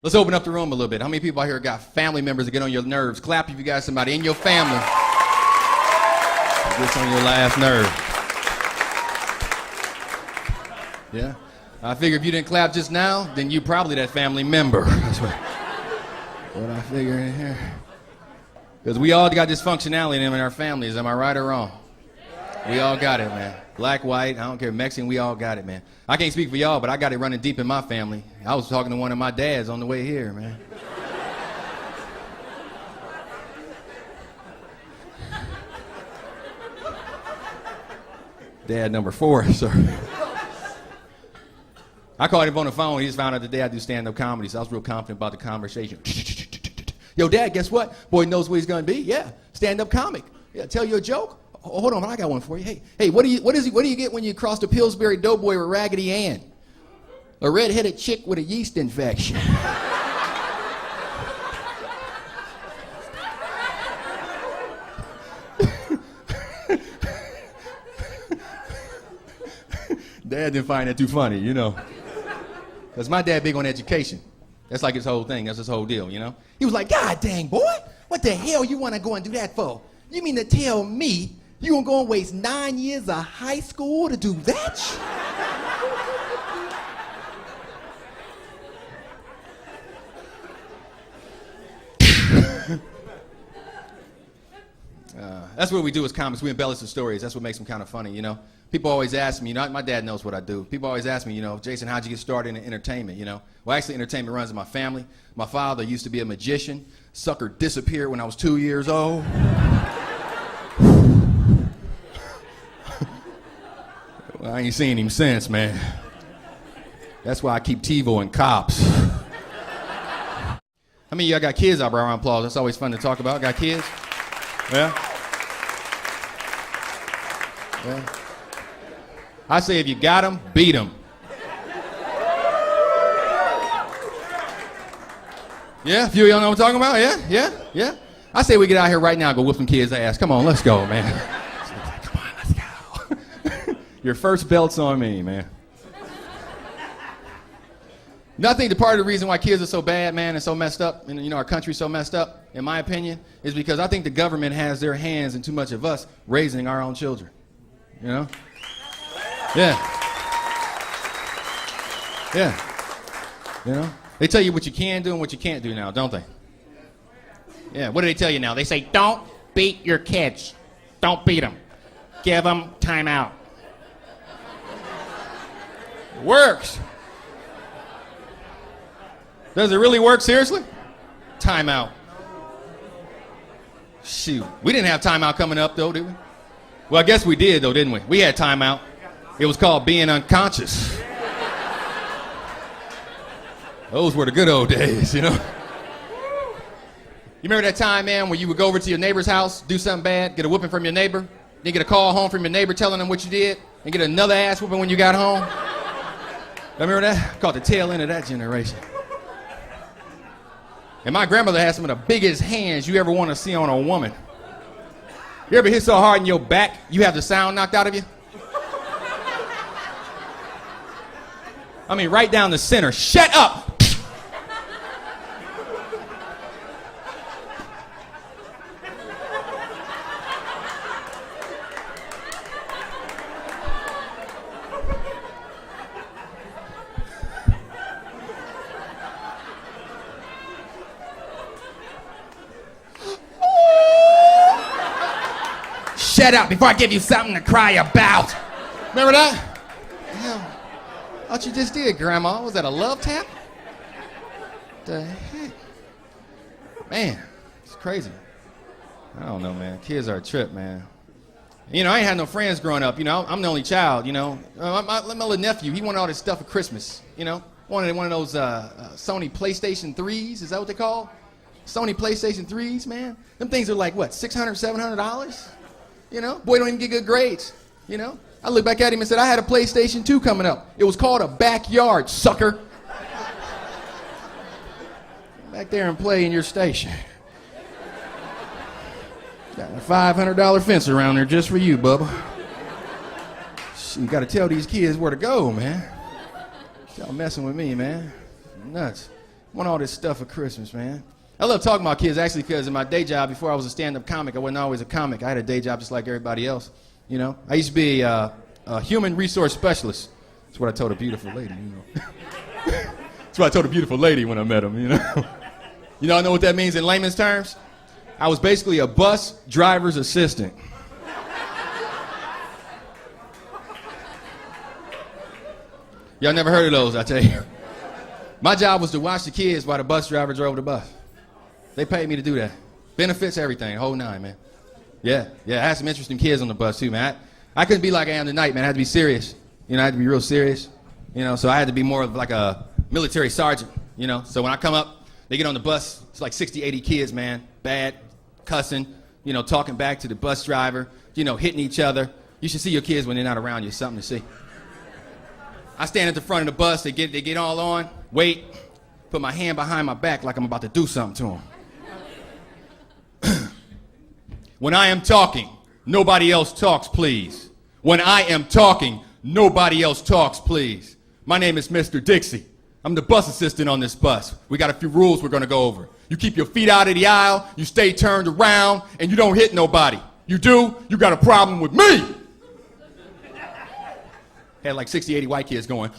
Let's open up the room a little bit. How many people out here got family members that get on your nerves? Clap if you got somebody in your family that gets on your last nerve. Yeah. I figure if you didn't clap just now, then you probably that family member. That's what I figure in here. Because we all got dysfunctionality in our families. Am I right or wrong? We all got it, man. Black, white, I don't care, Mexican, we all got it, man. I can't speak for y'all, but I got it running deep in my family. I was talking to one of my dads on the way here, man. Dad number 4, sir. I called him on the phone. He just found out today I do stand-up comedy, so I was real confident about the conversation. Yo, Dad, guess what? Boy knows what he's going to be. Yeah, stand-up comic. Yeah, tell you a joke. Oh, hold on, I got one for you. Hey, what do you get when you cross the Pillsbury Doughboy with Raggedy Ann? A red-headed chick with a yeast infection. Dad didn't find that too funny, you know. Because my dad big on education. That's like his whole thing. That's his whole deal, you know. He was like, God dang, boy, what the hell you want to go and do that for? You mean to tell me you gonna go and waste 9 years of high school to do that? That's what we do as comics. We embellish the stories. That's what makes them kind of funny, you know. People always ask me, you know, my dad knows what I do. People always ask me, you know, Jason, how'd you get started in entertainment, you know? Well, actually, entertainment runs in my family. My father used to be a magician. Sucker disappeared when I was 2 years old. Well, I ain't seen him since, man. That's why I keep TiVo and cops. How many of y'all got kids out there? Round of applause. That's always fun to talk about. Got kids? Yeah? Yeah. I say if you got them, beat them. Yeah? A few of y'all know what I'm talking about? Yeah? Yeah? I say we get out here right now and go whoop some kids' ass. Come on, let's go, man. Come on, let's go. Your first belt's on me, man. Nothing, the part of the reason why kids are so bad, man, and so messed up, and you know, our country's so messed up, in my opinion, is because I think the government has their hands in too much of us raising our own children. You know? Yeah. Yeah. You know? They tell you what you can do and what you can't do now, don't they? Yeah, what do they tell you now? They say, don't beat your kids. Don't beat them. Give them time out. Works. Does it really work, seriously? Time out. Shoot. We didn't have time out coming up, though, did we? Well, I guess we did, though, didn't we? We had time out. It was called being unconscious. Those were the good old days, you know? You remember that time, man, when you would go over to your neighbor's house, do something bad, get a whooping from your neighbor, then get a call home from your neighbor telling them what you did, and get another ass whooping when you got home? Remember that? Caught the tail end of that generation. And my grandmother had some of the biggest hands you ever want to see on a woman. You ever hit so hard in your back, you have the sound knocked out of you? I mean, right down the center. Shut up! Shut up before I give you something to cry about. Remember that? Hell, thought you just did, Grandma. Was that a love tap? The heck? Man, it's crazy. I don't know, man. Kids are a trip, man. You know, I ain't had no friends growing up. You know, I'm the only child, you know. My little nephew, he wanted all this stuff for Christmas, you know. Wanted one of those Sony PlayStation 3s. Is that what they call? Sony PlayStation 3s, man. Them things are like, what, $600, $700? You know, boy don't even get good grades, you know. I looked back at him and said, I had a PlayStation 2 coming up. It was called a backyard, sucker. Back there and play in your station. Got a $500 fence around there just for you, Bubba. You got to tell these kids where to go, man. Y'all messing with me, man. Nuts. want all this stuff for Christmas, man. I love talking about kids, actually, because in my day job, before I was a stand-up comic, I wasn't always a comic. I had a day job just like everybody else, you know. I used to be a human resource specialist. That's what I told a beautiful lady, you know. That's what I told a beautiful lady when I met him, you know. You know what that means in layman's terms? I was basically a bus driver's assistant. Y'all never heard of those, I tell you. My job was to watch the kids while the bus driver drove the bus. They paid me to do that. Benefits, everything, whole nine, man. Yeah, I had some interesting kids on the bus too, man. I couldn't be like I am tonight, man. I had to be serious. You know, I had to be real serious. You know, so I had to be more of like a military sergeant, you know. So when I come up, they get on the bus, it's like 60, 80 kids, man. Bad, cussing, you know, talking back to the bus driver, you know, hitting each other. You should see your kids when they're not around you. It's something to see. I stand at the front of the bus, they get all on, wait, put my hand behind my back like I'm about to do something to them. When I am talking, nobody else talks, please. When I am talking, nobody else talks, please. My name is Mr. Dixie. I'm the bus assistant on this bus. We got a few rules we're gonna go over. You keep your feet out of the aisle, you stay turned around, and you don't hit nobody. You do, you got a problem with me. Had like 60, 80 white kids going,